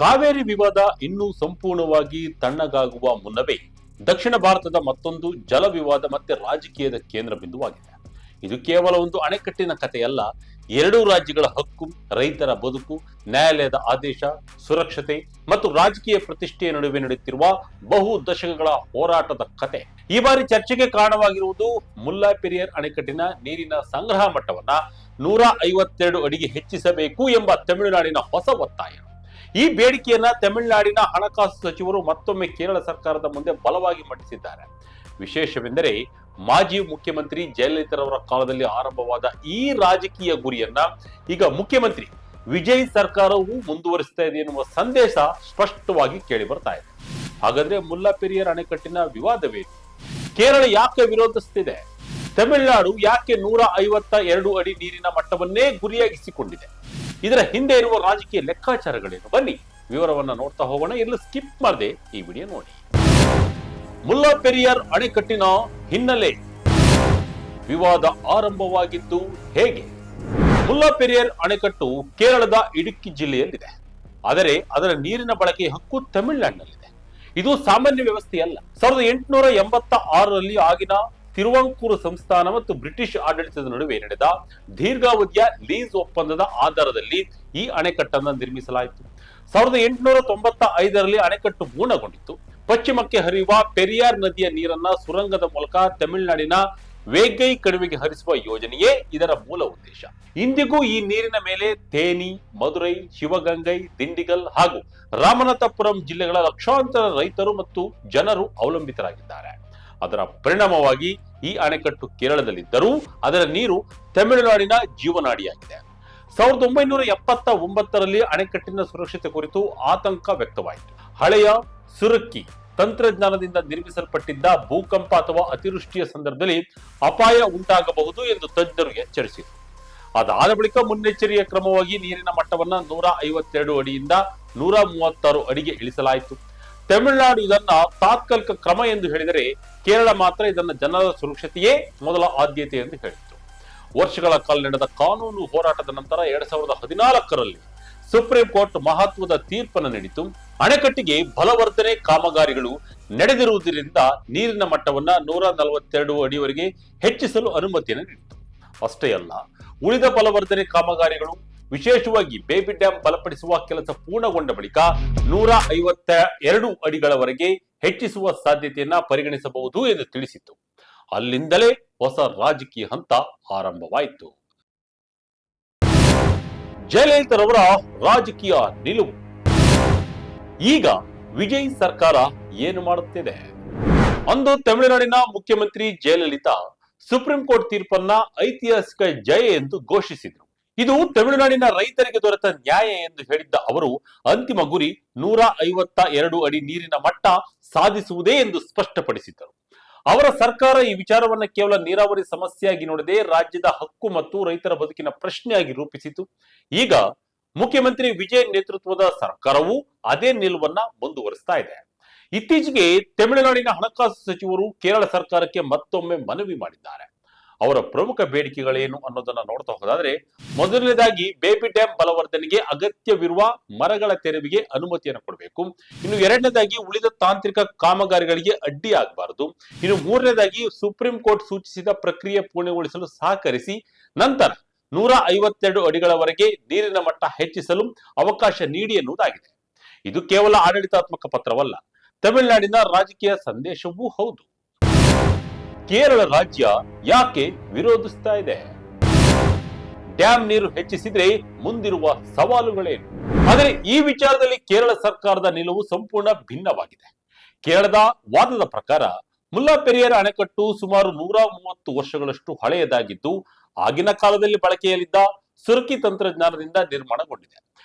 ಕಾವೇರಿ ವಿವಾದ ಇನ್ನೂ ಸಂಪೂರ್ಣವಾಗಿ ತಣ್ಣಗಾಗುವ ಮುನ್ನವೇ ದಕ್ಷಿಣ ಭಾರತದ ಮತ್ತೊಂದು ಜಲ ವಿವಾದ ಮತ್ತೆ ರಾಜಕೀಯದ ಕೇಂದ್ರ ಬಿಂದುವಾಗಿದೆ. ಇದು ಕೇವಲ ಒಂದು ಅಣೆಕಟ್ಟಿನ ಕಥೆಯಲ್ಲ. ಎರಡೂ ರಾಜ್ಯಗಳ ಹಕ್ಕು, ರೈತರ ಬದುಕು, ನ್ಯಾಯಾಲಯದ ಆದೇಶ, ಸುರಕ್ಷತೆ ಮತ್ತು ರಾಜಕೀಯ ಪ್ರತಿಷ್ಠೆಯ ನಡುವೆ ನಡೆಯುತ್ತಿರುವ ಬಹು ದಶಕಗಳ ಹೋರಾಟದ ಕತೆ. ಈ ಬಾರಿ ಚರ್ಚೆಗೆ ಕಾರಣವಾಗಿರುವುದು ಮುಲ್ಲಾಪೆರಿಯಾರ್ ಅಣೆಕಟ್ಟಿನ ನೀರಿನ ಸಂಗ್ರಹ ಮಟ್ಟವನ್ನ 152 ಅಡಿಗೆ ಹೆಚ್ಚಿಸಬೇಕು ಎಂಬ ತಮಿಳುನಾಡಿನ ಹೊಸ ಒತ್ತಾಯ. ಈ ಬೇಡಿಕೆಯನ್ನ ತಮಿಳುನಾಡಿನ ಹಣಕಾಸು ಸಚಿವರು ಮತ್ತೊಮ್ಮೆ ಕೇರಳ ಸರ್ಕಾರದ ಮುಂದೆ ಬಲವಾಗಿ ಮಂಡಿಸಿದ್ದಾರೆ. ವಿಶೇಷವೆಂದರೆ ಮಾಜಿ ಮುಖ್ಯಮಂತ್ರಿ ಜಯಲಲಿತಾರವರ ಕಾಲದಲ್ಲಿ ಆರಂಭವಾದ ಈ ರಾಜಕೀಯ ಗುರಿಯನ್ನ ಈಗ ಮುಖ್ಯಮಂತ್ರಿ ವಿಜಯ್ ಸರ್ಕಾರವು ಮುಂದುವರಿಸ್ತಾ ಇದೆ ಎನ್ನುವ ಸಂದೇಶ ಸ್ಪಷ್ಟವಾಗಿ ಕೇಳಿ ಬರ್ತಾ ಇದೆ. ಹಾಗಾದ್ರೆ ಮುಲ್ಲಾಪೆರಿಯಾರ್ ಅಣೆಕಟ್ಟಿನ ವಿವಾದವೇನು? ಕೇರಳ ಯಾಕೆ ವಿರೋಧಿಸುತ್ತಿದೆ? ತಮಿಳುನಾಡು ಯಾಕೆ 152 ಅಡಿ ನೀರಿನ ಮಟ್ಟವನ್ನೇ ಗುರಿಯಾಗಿಸಿಕೊಂಡಿದೆ? ಇದರ ಹಿಂದೆ ಇರುವ ರಾಜಕೀಯ ಲೆಕ್ಕಾಚಾರಗಳೇನು? ಬನ್ನಿ ವಿವರವನ್ನ ನೋಡ್ತಾ ಹೋಗೋಣ. ಎಲ್ಲ ಸ್ಕಿಪ್ ಮಾಡದೆ ಈ ವಿಡಿಯೋ ನೋಡಿ. ಮುಲ್ಲಾಪೆರಿಯಾರ್ ಅಣೆಕಟ್ಟಿನ ಹಿನ್ನೆಲೆ, ವಿವಾದ ಆರಂಭವಾಗಿದ್ದು ಹೇಗೆ? ಮುಲ್ಲಾಪೆರಿಯಾರ್ ಅಣೆಕಟ್ಟು ಕೇರಳದ ಇಡುಕ್ಕಿ ಜಿಲ್ಲೆಯಲ್ಲಿದೆ. ಆದರೆ ಅದರ ನೀರಿನ ಬಳಕೆಯ ಹಕ್ಕು ತಮಿಳುನಾಡಿನಲ್ಲಿದೆ. ಇದು ಸಾಮಾನ್ಯ ವ್ಯವಸ್ಥೆಯಲ್ಲ. 1886ರಲ್ಲಿ ಆಗಿನ ತಿರುವಾಂಕೂರು ಸಂಸ್ಥಾನ ಮತ್ತು ಬ್ರಿಟಿಷ್ ಆಡಳಿತದ ನಡುವೆ ನಡೆದ ದೀರ್ಘಾವಧಿಯ ಲೀಸ್ ಒಪ್ಪಂದದ ಆಧಾರದಲ್ಲಿ ಈ ಅಣೆಕಟ್ಟನ್ನು ನಿರ್ಮಿಸಲಾಯಿತು. 1895ರಲ್ಲಿ ಅಣೆಕಟ್ಟು ಪೂರ್ಣಗೊಂಡಿತ್ತು. ಪಶ್ಚಿಮಕ್ಕೆ ಹರಿಯುವ ಪೆರಿಯಾರ್ ನದಿಯ ನೀರನ್ನ ಸುರಂಗದ ಮೂಲಕ ತಮಿಳುನಾಡಿನ ವೇಗೈ ಕಣಿವೆಗೆ ಹರಿಸುವ ಯೋಜನೆಯೇ ಇದರ ಮೂಲ ಉದ್ದೇಶ. ಇಂದಿಗೂ ಈ ನೀರಿನ ಮೇಲೆ ತೇನಿ, ಮದುರೈ, ಶಿವಗಂಗೈ, ದಿಂಡಿಗಲ್ ಹಾಗೂ ರಾಮನಾಥಪುರಂ ಜಿಲ್ಲೆಗಳ ಲಕ್ಷಾಂತರ ರೈತರು ಮತ್ತು ಜನರು ಅವಲಂಬಿತರಾಗಿದ್ದಾರೆ. ಅದರ ಪರಿಣಾಮವಾಗಿ ಈ ಅಣೆಕಟ್ಟು ಕೇರಳದಲ್ಲಿದ್ದರೂ ಅದರ ನೀರು ತಮಿಳುನಾಡಿನ ಜೀವನಾಡಿಯಾಗಿದೆ. 1979ರಲ್ಲಿ ಅಣೆಕಟ್ಟಿನ ಸುರಕ್ಷತೆ ಕುರಿತು ಆತಂಕ ವ್ಯಕ್ತವಾಯಿತು. ಹಳೆಯ ಸುರಕ್ಕಿ ತಂತ್ರಜ್ಞಾನದಿಂದ ನಿರ್ಮಿಸಲ್ಪಟ್ಟಿದ್ದ ಭೂಕಂಪ ಅಥವಾ ಅತಿವೃಷ್ಟಿಯ ಸಂದರ್ಭದಲ್ಲಿ ಅಪಾಯ ಉಂಟಾಗಬಹುದು ಎಂದು ತಜ್ಞರು ಎಚ್ಚರಿಸಿದರು. ಅದಾದ ಬಳಿಕ ಮುನ್ನೆಚ್ಚರಿಕೆಯ ಕ್ರಮವಾಗಿ ನೀರಿನ ಮಟ್ಟವನ್ನ 152 ಅಡಿಯಿಂದ 136 ಅಡಿಗೆ ಇಳಿಸಲಾಯಿತು. ತಮಿಳುನಾಡು ಇದನ್ನ ತಾತ್ಕಾಲಿಕ ಕ್ರಮ ಎಂದು ಹೇಳಿದರೆ, ಕೇರಳ ಮಾತ್ರ ಇದನ್ನ ಜನರ ಸುರಕ್ಷತೆಯೇ ಮೊದಲ ಆದ್ಯತೆ ಎಂದು ಹೇಳಿತ್ತು. ವರ್ಷಗಳ ಕಾಲ ನಡೆದ ಕಾನೂನು ಹೋರಾಟದ ನಂತರ 2014ರಲ್ಲಿ ಸುಪ್ರೀಂ ಕೋರ್ಟ್ ಮಹತ್ವದ ತೀರ್ಪನ್ನು ನೀಡಿತು. ಅಣೆಕಟ್ಟಿಗೆ ಬಲವರ್ಧನೆ ಕಾಮಗಾರಿಗಳು ನಡೆದಿರುವುದರಿಂದ ನೀರಿನ ಮಟ್ಟವನ್ನ 142 ಅಡಿವರೆಗೆ ಹೆಚ್ಚಿಸಲು ಅನುಮತಿಯನ್ನು ನೀಡಿತು. ಅಷ್ಟೇ ಅಲ್ಲ, ಉಳಿದ ಬಲವರ್ಧನೆ ಕಾಮಗಾರಿಗಳು, ವಿಶೇಷವಾಗಿ ಬೇಬಿ ಡ್ಯಾಂ ಬಲಪಡಿಸುವ ಕೆಲಸ ಪೂರ್ಣಗೊಂಡ ಬಳಿಕ 152 ಅಡಿಗಳವರೆಗೆ ಹೆಚ್ಚಿಸುವ ಸಾಧ್ಯತೆಯನ್ನ ಪರಿಗಣಿಸಬಹುದು ಎಂದು ತಿಳಿಸಿತು. ಅಲ್ಲಿಂದಲೇ ಹೊಸ ರಾಜಕೀಯ ಹಂತ ಆರಂಭವಾಯಿತು. ಜಯಲಲಿತಾರವರ ರಾಜಕೀಯ ನಿಲುವು. ಈಗ ವಿಜಯ್ ಸರ್ಕಾರ ಏನು ಮಾಡುತ್ತಿದೆ? ಅಂದು ತಮಿಳುನಾಡಿನ ಮುಖ್ಯಮಂತ್ರಿ ಜಯಲಲಿತಾ ಸುಪ್ರೀಂ ಕೋರ್ಟ್ ತೀರ್ಪನ್ನ ಐತಿಹಾಸಿಕ ಜಯ ಎಂದು ಘೋಷಿಸಿದರು. ಇದು ತಮಿಳುನಾಡಿನ ರೈತರಿಗೆ ದೊರೆತ ನ್ಯಾಯ ಎಂದು ಹೇಳಿದ್ದ ಅವರು, ಅಂತಿಮ ಗುರಿ 152 ಅಡಿ ನೀರಿನ ಮಟ್ಟ ಸಾಧಿಸುವುದೇ ಎಂದು ಸ್ಪಷ್ಟಪಡಿಸಿದ್ದರು. ಅವರ ಸರ್ಕಾರ ಈ ವಿಚಾರವನ್ನ ಕೇವಲ ನೀರಾವರಿ ಸಮಸ್ಯೆಯಾಗಿ ನೋಡದೆ ರಾಜ್ಯದ ಹಕ್ಕು ಮತ್ತು ರೈತರ ಬದುಕಿನ ಪ್ರಶ್ನೆಯಾಗಿ ರೂಪಿಸಿತು. ಈಗ ಮುಖ್ಯಮಂತ್ರಿ ವಿಜಯ್ ನೇತೃತ್ವದ ಸರ್ಕಾರವು ಅದೇ ನಿಲುವನ್ನ ಮುಂದುವರಿಸ್ತಾ ಇದೆ. ಇತ್ತೀಚೆಗೆ ತಮಿಳುನಾಡಿನ ಹಣಕಾಸು ಸಚಿವರು ಕೇರಳ ಸರ್ಕಾರಕ್ಕೆ ಮತ್ತೊಮ್ಮೆ ಮನವಿ ಮಾಡಿದ್ದಾರೆ. ಅವರ ಪ್ರಮುಖ ಬೇಡಿಕೆಗಳೇನು ಅನ್ನೋದನ್ನ ನೋಡ್ತಾ ಹೋದಾದ್ರೆ, ಮೊದಲನೇದಾಗಿ ಬೇಬಿ ಡ್ಯಾಂ ಬಲವರ್ಧನೆಗೆ ಅಗತ್ಯವಿರುವ ಮರಗಳ ತೆರವಿಗೆ ಅನುಮತಿಯನ್ನು ಕೊಡಬೇಕು. ಇನ್ನು ಎರಡನೇದಾಗಿ ಉಳಿದ ತಾಂತ್ರಿಕ ಕಾಮಗಾರಿಗಳಿಗೆ ಅಡ್ಡಿ ಆಗಬಾರದು. ಇನ್ನು ಮೂರನೇದಾಗಿ ಸುಪ್ರೀಂ ಕೋರ್ಟ್ ಸೂಚಿಸಿದ ಪ್ರಕ್ರಿಯೆ ಪೂರ್ಣಗೊಳಿಸಲು ಸಹಕರಿಸಿ ನಂತರ 152 ಅಡಿಗಳವರೆಗೆ ನೀರಿನ ಮಟ್ಟ ಹೆಚ್ಚಿಸಲು ಅವಕಾಶ ನೀಡಿ ಎನ್ನುವುದಾಗಿದೆ. ಇದು ಕೇವಲ ಆಡಳಿತಾತ್ಮಕ ಪತ್ರವಲ್ಲ, ತಮಿಳುನಾಡಿನ ರಾಜಕೀಯ ಸಂದೇಶವೂ ಹೌದು. ಕೇರಳ ರಾಜ್ಯ ಯಾಕೆ ವಿರೋಧಿಸ್ತಾ ಇದೆ? ಡ್ಯಾಂ ನೀರು ಹೆಚ್ಚಿಸಿದ್ರೆ ಮುಂದಿರುವ ಸವಾಲುಗಳೇನು? ಆದರೆ ಈ ವಿಚಾರದಲ್ಲಿ ಕೇರಳ ಸರ್ಕಾರದ ನಿಲುವು ಸಂಪೂರ್ಣ ಭಿನ್ನವಾಗಿದೆ. ಕೇರಳದ ವಾದದ ಪ್ರಕಾರ ಮುಲ್ಲಾಪೆರಿಯಾರ್ ಅಣೆಕಟ್ಟು ಸುಮಾರು 130 ವರ್ಷಗಳಷ್ಟು ಹಳೆಯದಾಗಿದ್ದು, ಆಗಿನ ಕಾಲದಲ್ಲಿ ಬಳಕೆಯಲ್ಲಿದ್ದ ಸುರಕ್ಕಿ ತಂತ್ರಜ್ಞಾನದಿಂದ ನಿರ್ಮಾಣಗೊಂಡಿದೆ.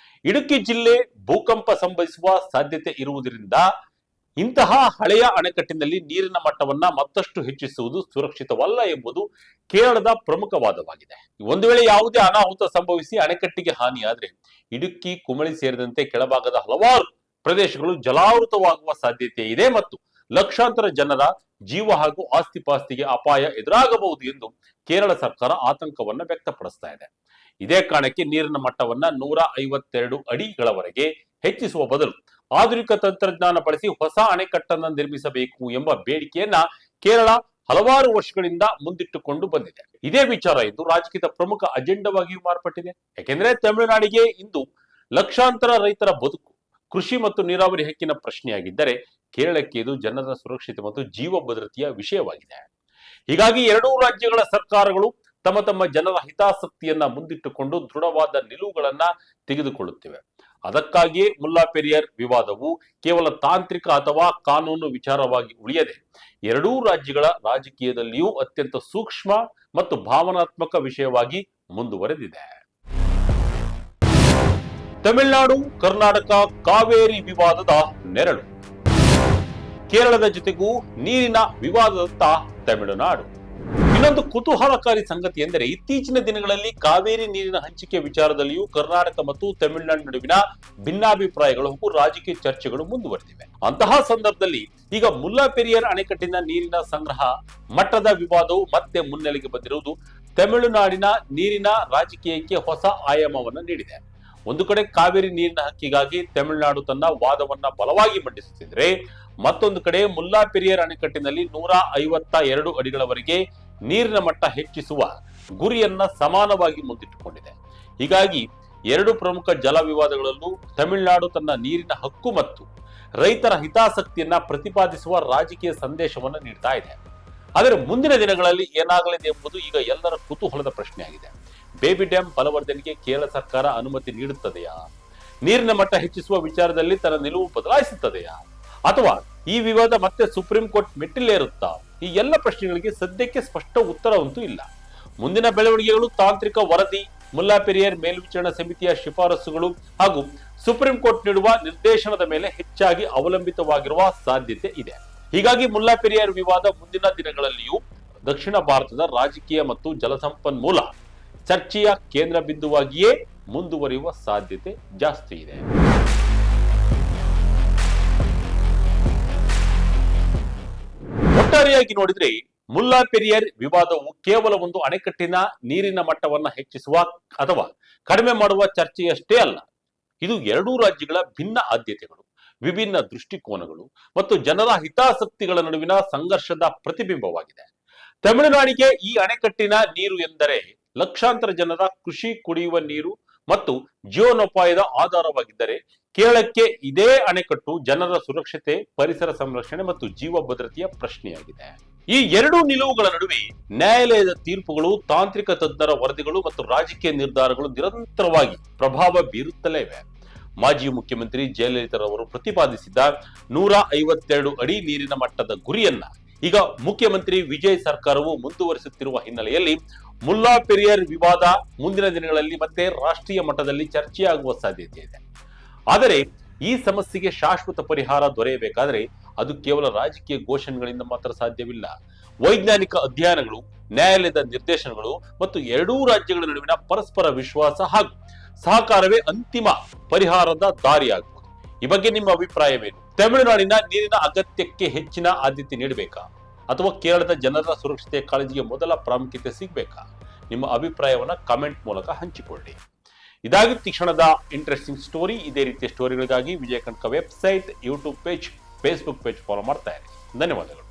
ಇಡುಕ್ಕಿ ಜಿಲ್ಲೆ ಭೂಕಂಪ ಸಂಭವಿಸುವ ಸಾಧ್ಯತೆ ಇರುವುದರಿಂದ ಇಂತಹ ಹಳೆಯ ಅಣೆಕಟ್ಟಿನಲ್ಲಿ ನೀರಿನ ಮಟ್ಟವನ್ನ ಮತ್ತಷ್ಟು ಹೆಚ್ಚಿಸುವುದು ಸುರಕ್ಷಿತವಲ್ಲ ಎಂಬುದು ಕೇರಳದ ಪ್ರಮುಖ ವಾದವಾಗಿದೆ. ಒಂದು ವೇಳೆ ಯಾವುದೇ ಅನಾಹುತ ಸಂಭವಿಸಿ ಅಣೆಕಟ್ಟಿಗೆ ಹಾನಿಯಾದ್ರೆ ಇಡುಕ್ಕಿ, ಕುಮಳಿ ಸೇರಿದಂತೆ ಕೆಳಭಾಗದ ಹಲವಾರು ಪ್ರದೇಶಗಳು ಜಲಾವೃತವಾಗುವ ಸಾಧ್ಯತೆ ಇದೆ ಮತ್ತು ಲಕ್ಷಾಂತರ ಜನರ ಜೀವ ಹಾಗೂ ಆಸ್ತಿಪಾಸ್ತಿಗೆ ಅಪಾಯ ಎದುರಾಗಬಹುದು ಎಂದು ಕೇರಳ ಸರ್ಕಾರ ಆತಂಕವನ್ನ ವ್ಯಕ್ತಪಡಿಸ್ತಾ ಇದೆ. ಇದೇ ಕಾರಣಕ್ಕೆ ನೀರಿನ ಮಟ್ಟವನ್ನ 152 ಅಡಿಗಳವರೆಗೆ ಹೆಚ್ಚಿಸುವ ಬದಲು ಆಧುನಿಕ ತಂತ್ರಜ್ಞಾನ ಬಳಸಿ ಹೊಸ ಅಣೆಕಟ್ಟನ್ನು ನಿರ್ಮಿಸಬೇಕು ಎಂಬ ಬೇಡಿಕೆಯನ್ನ ಕೇರಳ ಹಲವಾರು ವರ್ಷಗಳಿಂದ ಮುಂದಿಟ್ಟುಕೊಂಡು ಬಂದಿದೆ. ಇದೇ ವಿಚಾರ ಇಂದು ರಾಜಕೀಯದ ಪ್ರಮುಖ ಅಜೆಂಡಾವಾಗಿಯೂ ಮಾರ್ಪಟ್ಟಿದೆ. ಯಾಕೆಂದ್ರೆ ತಮಿಳುನಾಡಿಗೆ ಇಂದು ಲಕ್ಷಾಂತರ ರೈತರ ಬದುಕು, ಕೃಷಿ ಮತ್ತು ನೀರಾವರಿ ಹಕ್ಕಿನ ಪ್ರಶ್ನೆಯಾಗಿದ್ದರೆ ಕೇರಳಕ್ಕೆ ಇದು ಜನರ ಸುರಕ್ಷತೆ ಮತ್ತು ಜೀವ ಭದ್ರತೆಯ ವಿಷಯವಾಗಿದೆ. ಹೀಗಾಗಿ ಎರಡೂ ರಾಜ್ಯಗಳ ಸರ್ಕಾರಗಳು ತಮ್ಮ ತಮ್ಮ ಜನರ ಹಿತಾಸಕ್ತಿಯನ್ನ ಮುಂದಿಟ್ಟುಕೊಂಡು ದೃಢವಾದ ನಿಲುವುಗಳನ್ನ ತೆಗೆದುಕೊಳ್ಳುತ್ತಿವೆ. ಅದಕ್ಕಾಗಿಯೇ ಮುಲ್ಲಾ ಪೆರಿಯಾರ್ ವಿವಾದವು ಕೇವಲ ತಾಂತ್ರಿಕ ಅಥವಾ ಕಾನೂನು ವಿಚಾರವಾಗಿ ಉಳಿಯದೆ ಎರಡೂ ರಾಜ್ಯಗಳ ರಾಜಕೀಯದಲ್ಲಿಯೂ ಅತ್ಯಂತ ಸೂಕ್ಷ್ಮ ಮತ್ತು ಭಾವನಾತ್ಮಕ ವಿಷಯವಾಗಿ ಮುಂದುವರೆದಿದೆ. ತಮಿಳುನಾಡು ಕರ್ನಾಟಕ ಕಾವೇರಿ ವಿವಾದದ ನೆರಳು. ಕೇರಳದ ಜೊತೆಗೂ ನೀರಿನ ವಿವಾದದತ್ತ ತಮಿಳುನಾಡು. ಇನ್ನೊಂದು ಕುತೂಹಲಕಾರಿ ಸಂಗತಿ ಎಂದರೆ ಇತ್ತೀಚಿನ ದಿನಗಳಲ್ಲಿ ಕಾವೇರಿ ನೀರಿನ ಹಂಚಿಕೆ ವಿಚಾರದಲ್ಲಿಯೂ ಕರ್ನಾಟಕ ಮತ್ತು ತಮಿಳುನಾಡು ನಡುವಿನ ಭಿನ್ನಾಭಿಪ್ರಾಯಗಳು ಹಾಗೂ ರಾಜಕೀಯ ಚರ್ಚೆಗಳು ಮುಂದುವರೆದಿವೆ. ಅಂತಹ ಸಂದರ್ಭದಲ್ಲಿ ಈಗ ಮುಲ್ಲಾ ಪೆರಿಯಾರ್ ಅಣೆಕಟ್ಟಿನ ನೀರಿನ ಸಂಗ್ರಹ ಮಟ್ಟದ ವಿವಾದವು ಮತ್ತೆ ಮುನ್ನೆಲೆಗೆ ಬಂದಿರುವುದು ತಮಿಳುನಾಡಿನ ನೀರಿನ ರಾಜಕೀಯಕ್ಕೆ ಹೊಸ ಆಯಾಮವನ್ನು ನೀಡಿದೆ. ಒಂದು ಕಡೆ ಕಾವೇರಿ ನೀರಿನ ಹಕ್ಕಿಗಾಗಿ ತಮಿಳುನಾಡು ತನ್ನ ವಾದವನ್ನ ಬಲವಾಗಿ ಮಂಡಿಸುತ್ತಿದ್ರೆ, ಮತ್ತೊಂದು ಕಡೆ ಮುಲ್ಲಾ ಪೆರಿಯಾರ್ ಅಣೆಕಟ್ಟಿನಲ್ಲಿ 152 ಅಡಿಗಳವರೆಗೆ ನೀರಿನ ಮಟ್ಟ ಹೆಚ್ಚಿಸುವ ಗುರಿಯನ್ನ ಸಮಾನವಾಗಿ ಮುಂದಿಟ್ಟುಕೊಂಡಿದೆ. ಹೀಗಾಗಿ ಎರಡು ಪ್ರಮುಖ ಜಲ ವಿವಾದಗಳಲ್ಲೂ ತಮಿಳುನಾಡು ತನ್ನ ನೀರಿನ ಹಕ್ಕು ಮತ್ತು ರೈತರ ಹಿತಾಸಕ್ತಿಯನ್ನ ಪ್ರತಿಪಾದಿಸುವ ರಾಜಕೀಯ ಸಂದೇಶವನ್ನು ನೀಡ್ತಾ ಇದೆ. ಆದರೆ ಮುಂದಿನ ದಿನಗಳಲ್ಲಿ ಏನಾಗಲಿದೆ ಎಂಬುದು ಈಗ ಎಲ್ಲರ ಕುತೂಹಲದ ಪ್ರಶ್ನೆಯಾಗಿದೆ. ಬೇಬಿ ಡ್ಯಾಂ ಬಲವರ್ಧನೆಗೆ ಕೇರಳ ಸರ್ಕಾರ ಅನುಮತಿ ನೀಡುತ್ತದೆಯಾ? ನೀರಿನ ಮಟ್ಟ ಹೆಚ್ಚಿಸುವ ವಿಚಾರದಲ್ಲಿ ತನ್ನ ನಿಲುವು ಬದಲಾಯಿಸುತ್ತದೆಯಾ? ಅಥವಾ ಈ ವಿವಾದ ಮತ್ತೆ ಸುಪ್ರೀಂ ಕೋರ್ಟ್ ಮೆಟ್ಟಿಲೇರುತ್ತಾ? ಈ ಎಲ್ಲ ಪ್ರಶ್ನೆಗಳಿಗೆ ಸದ್ಯಕ್ಕೆ ಸ್ಪಷ್ಟ ಉತ್ತರವಂತೂ ಇಲ್ಲ. ಮುಂದಿನ ಬೆಳವಣಿಗೆಗಳು ತಾಂತ್ರಿಕ ವರದಿ, ಮುಲ್ಲಾ ಪೆರಿಯಾರ್ ಮೇಲ್ವಿಚಾರಣಾ ಸಮಿತಿಯ ಶಿಫಾರಸುಗಳು ಹಾಗೂ ಸುಪ್ರೀಂ ಕೋರ್ಟ್ ನೀಡುವ ನಿರ್ದೇಶನದ ಮೇಲೆ ಹೆಚ್ಚಾಗಿ ಅವಲಂಬಿತವಾಗಿರುವ ಸಾಧ್ಯತೆ ಇದೆ. ಹೀಗಾಗಿ ಮುಲ್ಲಾ ಪೆರಿಯಾರ್ ವಿವಾದ ಮುಂದಿನ ದಿನಗಳಲ್ಲಿಯೂ ದಕ್ಷಿಣ ಭಾರತದ ರಾಜಕೀಯ ಮತ್ತು ಜಲಸಂಪನ್ಮೂಲ ಚರ್ಚೆಯ ಕೇಂದ್ರ ಬಿಂದುವಾಗಿಯೇ ಮುಂದುವರಿಯುವ ಸಾಧ್ಯತೆ ಜಾಸ್ತಿ ಇದೆ. ಒಟ್ಟಾರೆಯಾಗಿ ನೋಡಿದ್ರೆ ಮುಲ್ಲಾ ಪೆರಿಯಾರ್ ವಿವಾದವು ಕೇವಲ ಒಂದು ಅಣೆಕಟ್ಟಿನ ನೀರಿನ ಮಟ್ಟವನ್ನ ಹೆಚ್ಚಿಸುವ ಅಥವಾ ಕಡಿಮೆ ಮಾಡುವ ಚರ್ಚೆಯಷ್ಟೇ ಅಲ್ಲ. ಇದು ಎರಡೂ ರಾಜ್ಯಗಳ ಭಿನ್ನ ಆದ್ಯತೆಗಳು, ವಿಭಿನ್ನ ದೃಷ್ಟಿಕೋನಗಳು ಮತ್ತು ಜನರ ಹಿತಾಸಕ್ತಿಗಳ ನಡುವಿನ ಸಂಘರ್ಷದ ಪ್ರತಿಬಿಂಬವಾಗಿದೆ. ತಮಿಳುನಾಡಿಗೆ ಈ ಅಣೆಕಟ್ಟಿನ ನೀರು ಎಂದರೆ ಲಕ್ಷಾಂತರ ಜನರ ಕೃಷಿ, ಕುಡಿಯುವ ನೀರು ಮತ್ತು ಜೀವನೋಪಾಯದ ಆಧಾರವಾಗಿದ್ದರೆ, ಕೇರಳಕ್ಕೆ ಇದೇ ಅಣೆಕಟ್ಟು ಜನರ ಸುರಕ್ಷತೆ, ಪರಿಸರ ಸಂರಕ್ಷಣೆ ಮತ್ತು ಜೀವ ಭದ್ರತೆಯ ಪ್ರಶ್ನೆಯಾಗಿದೆ. ಈ ಎರಡೂ ನಿಲುವುಗಳ ನಡುವೆ ನ್ಯಾಯಾಲಯದ ತೀರ್ಪುಗಳು, ತಾಂತ್ರಿಕ ತಜ್ಞರ ವರದಿಗಳು ಮತ್ತು ರಾಜಕೀಯ ನಿರ್ಧಾರಗಳು ನಿರಂತರವಾಗಿ ಪ್ರಭಾವ ಬೀರುತ್ತಲೇ ಇವೆ. ಮಾಜಿ ಮುಖ್ಯಮಂತ್ರಿ ಜಯಲಲಿತಾರವರು ಪ್ರತಿಪಾದಿಸಿದ್ದ 152 ಅಡಿ ನೀರಿನ ಮಟ್ಟದ ಗುರಿಯನ್ನ ಈಗ ಮುಖ್ಯಮಂತ್ರಿ ವಿಜಯ್ ಸರ್ಕಾರವು ಮುಂದುವರಿಸುತ್ತಿರುವ ಹಿನ್ನೆಲೆಯಲ್ಲಿ ಮುಲ್ಲಾ ಪೆರಿಯಾರ್ ವಿವಾದ ಮುಂದಿನ ದಿನಗಳಲ್ಲಿ ಮತ್ತೆ ರಾಷ್ಟ್ರೀಯ ಮಟ್ಟದಲ್ಲಿ ಚರ್ಚೆಯಾಗುವ ಸಾಧ್ಯತೆ ಇದೆ. ಆದರೆ ಈ ಸಮಸ್ಯೆಗೆ ಶಾಶ್ವತ ಪರಿಹಾರ ದೊರೆಯಬೇಕಾದರೆ ಅದು ಕೇವಲ ರಾಜಕೀಯ ಘೋಷಣೆಗಳಿಂದ ಮಾತ್ರ ಸಾಧ್ಯವಿಲ್ಲ. ವೈಜ್ಞಾನಿಕ ಅಧ್ಯಯನಗಳು, ನ್ಯಾಯಾಲಯದ ನಿರ್ದೇಶನಗಳು ಮತ್ತು ಎರಡೂ ರಾಜ್ಯಗಳ ನಡುವಿನ ಪರಸ್ಪರ ವಿಶ್ವಾಸ ಹಾಗೂ ಸಹಕಾರವೇ ಅಂತಿಮ ಪರಿಹಾರದ ದಾರಿಯಾಗುವುದು. ಈ ಬಗ್ಗೆ ನಿಮ್ಮ ಅಭಿಪ್ರಾಯವೇನು? ತಮಿಳುನಾಡಿನ ನೀರಿನ ಅಗತ್ಯಕ್ಕೆ ಹೆಚ್ಚಿನ ಆದ್ಯತೆ ನೀಡಬೇಕಾ ಅಥವಾ ಕೇರಳದ ಜನರ ಸುರಕ್ಷತೆಯ ಕಾಳಜಿಗೆ ಮೊದಲ ಪ್ರಾಮುಖ್ಯತೆ ಸಿಗಬೇಕಾ? ನಿಮ್ಮ ಅಭಿಪ್ರಾಯವನ್ನ ಕಮೆಂಟ್ ಮೂಲಕ ಹಂಚಿಕೊಳ್ಳಿ. ಇದಾಗಿತ್ತು ಕ್ಷಣದ ಇಂಟ್ರೆಸ್ಟಿಂಗ್ ಸ್ಟೋರಿ. ಇದೇ ರೀತಿಯ ಸ್ಟೋರಿಗಳಿಗಾಗಿ Vijaya Karnataka website, YouTube page, Facebook page follow ಮಾಡ್ತಾ ಇರಿ. ಧನ್ಯವಾದಗಳು.